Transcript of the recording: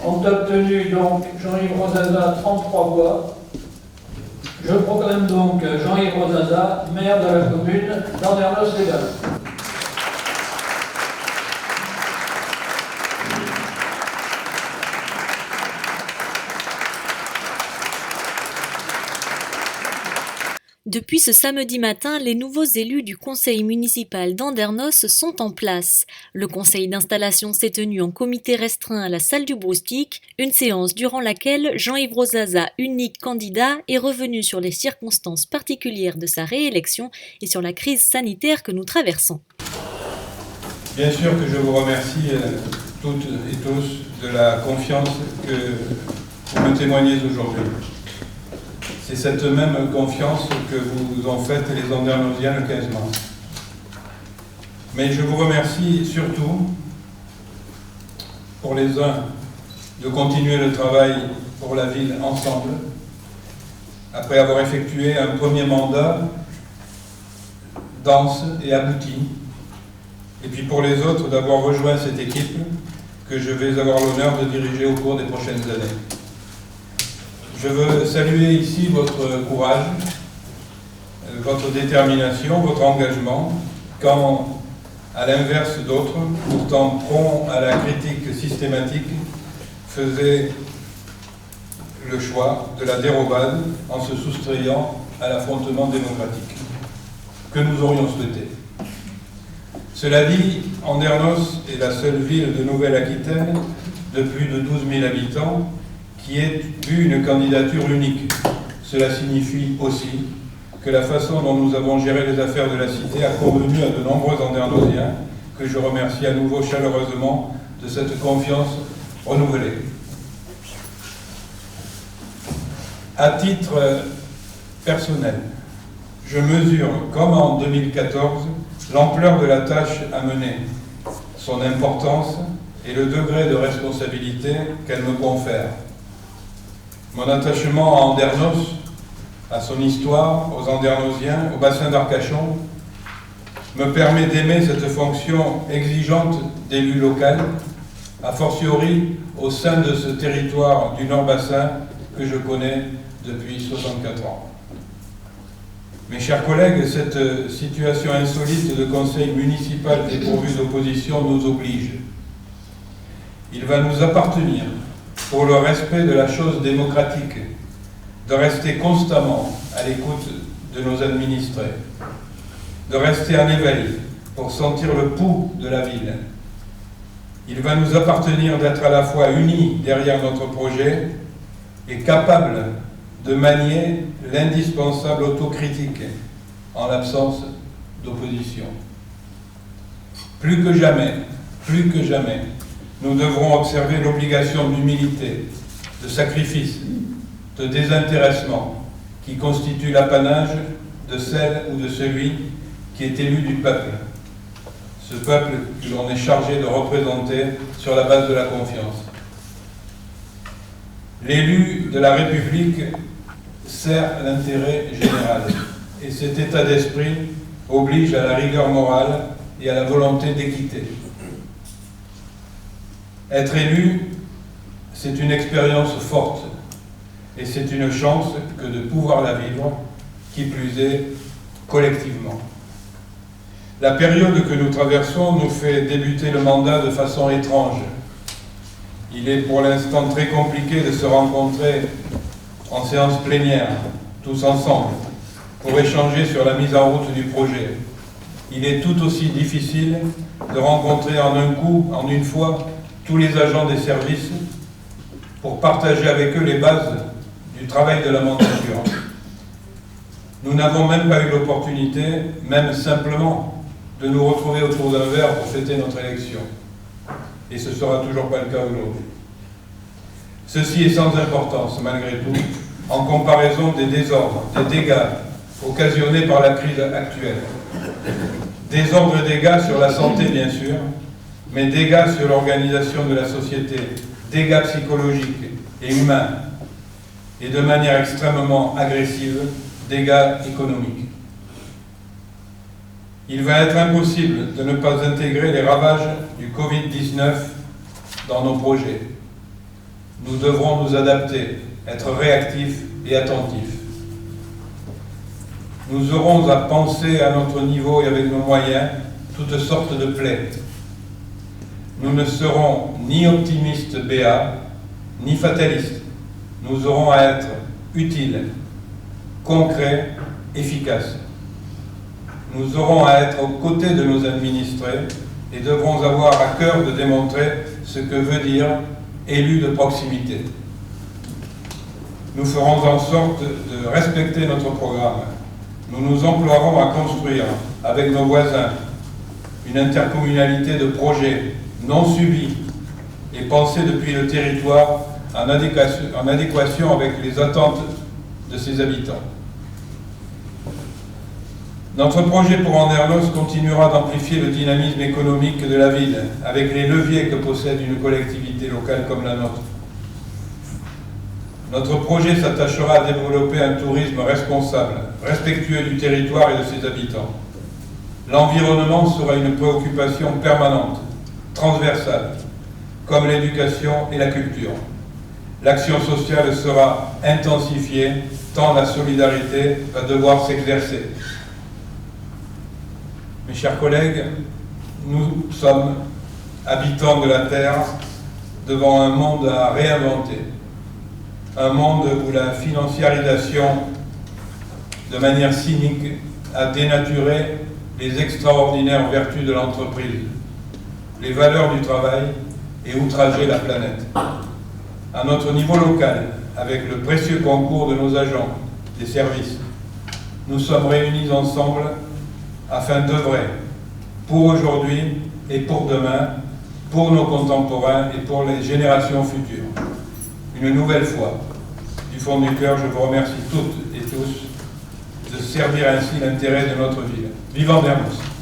ont obtenu donc Jean-Yves Rosaza 33 voix. Je proclame donc Jean-Yves Rosaza maire de la commune d'Andernos-les-Bains. Depuis ce samedi matin, les nouveaux élus du conseil municipal d'Andernos sont en place. Le conseil d'installation s'est tenu en comité restreint à la salle du Broustic, une séance durant laquelle Jean-Yves Rosaza, unique candidat, est revenu sur les circonstances particulières de sa réélection et sur la crise sanitaire que nous traversons. Bien sûr que je vous remercie toutes et tous de la confiance que vous me témoignez aujourd'hui. C'est cette même confiance que vous ont faite les Andernosiens le 15 mars. Mais je vous remercie surtout pour les uns de continuer le travail pour la ville ensemble, après avoir effectué un premier mandat dense et abouti, et puis pour les autres d'avoir rejoint cette équipe que je vais avoir l'honneur de diriger au cours des prochaines années. Je veux saluer ici votre courage, votre détermination, votre engagement, quand, à l'inverse d'autres, pourtant prompts à la critique systématique, faisaient le choix de la dérobade en se soustrayant à l'affrontement démocratique que nous aurions souhaité. Cela dit, Andernos est la seule ville de Nouvelle-Aquitaine de plus de 12 000 habitants qui ait eu une candidature unique. Cela signifie aussi que la façon dont nous avons géré les affaires de la cité a convenu à de nombreux Andernosiens, que je remercie à nouveau chaleureusement de cette confiance renouvelée. À titre personnel, je mesure, comme en 2014, l'ampleur de la tâche à mener, son importance et le degré de responsabilité qu'elle me confère. Mon attachement à Andernos, à son histoire, aux Andernosiens, au bassin d'Arcachon, me permet d'aimer cette fonction exigeante d'élu local, a fortiori au sein de ce territoire du Nord-Bassin que je connais depuis 64 ans. Mes chers collègues, cette situation insolite de conseil municipal dépourvu d'opposition nous oblige. Il va nous appartenir, pour le respect de la chose démocratique, de rester constamment à l'écoute de nos administrés, de rester en éveil pour sentir le pouls de la ville. Il va nous appartenir d'être à la fois unis derrière notre projet et capables de manier l'indispensable autocritique en l'absence d'opposition. Plus que jamais, nous devrons observer l'obligation d'humilité, de sacrifice, de désintéressement qui constitue l'apanage de celle ou de celui qui est élu du peuple. Ce peuple que l'on est chargé de représenter sur la base de la confiance. L'élu de la République sert l'intérêt général et cet état d'esprit oblige à la rigueur morale et à la volonté d'équité. Être élu, c'est une expérience forte et c'est une chance que de pouvoir la vivre, qui plus est, collectivement. La période que nous traversons nous fait débuter le mandat de façon étrange. Il est pour l'instant très compliqué de se rencontrer en séance plénière, tous ensemble, pour échanger sur la mise en route du projet. Il est tout aussi difficile de rencontrer en un coup, en une fois, tous les agents des services pour partager avec eux les bases du travail de la mandature. Nous n'avons même pas eu l'opportunité, même simplement, de nous retrouver autour d'un verre pour fêter notre élection. Et ce ne sera toujours pas le cas aujourd'hui. Ceci est sans importance, malgré tout, en comparaison des désordres, des dégâts occasionnés par la crise actuelle. Désordres et dégâts sur la santé, bien sûr, mais dégâts sur l'organisation de la société, dégâts psychologiques et humains, et de manière extrêmement agressive, dégâts économiques. Il va être impossible de ne pas intégrer les ravages du Covid-19 dans nos projets. Nous devrons nous adapter, être réactifs et attentifs. Nous aurons à penser à notre niveau et avec nos moyens toutes sortes de plaies. Nous ne serons ni optimistes béats, ni fatalistes. Nous aurons à être utiles, concrets, efficaces. Nous aurons à être aux côtés de nos administrés et devrons avoir à cœur de démontrer ce que veut dire élu de proximité. Nous ferons en sorte de respecter notre programme. Nous nous emploierons à construire avec nos voisins une intercommunalité de projets non subis et pensés depuis le territoire en adéquation avec les attentes de ses habitants. Notre projet pour Andernos continuera d'amplifier le dynamisme économique de la ville avec les leviers que possède une collectivité locale comme la nôtre. Notre projet s'attachera à développer un tourisme responsable, respectueux du territoire et de ses habitants. L'environnement sera une préoccupation permanente, transversale, comme l'éducation et la culture. L'action sociale sera intensifiée, tant la solidarité va devoir s'exercer. Mes chers collègues, nous sommes habitants de la Terre devant un monde à réinventer. Un monde où la financiarisation, de manière cynique, a dénaturé les extraordinaires vertus de l'entreprise, les valeurs du travail et outragé la planète. À notre niveau local, avec le précieux concours de nos agents, des services, nous sommes réunis ensemble afin d'œuvrer pour aujourd'hui et pour demain, pour nos contemporains et pour les générations futures. Une nouvelle fois, du fond du cœur, je vous remercie toutes et tous de servir ainsi l'intérêt de notre ville. Vive Andernos!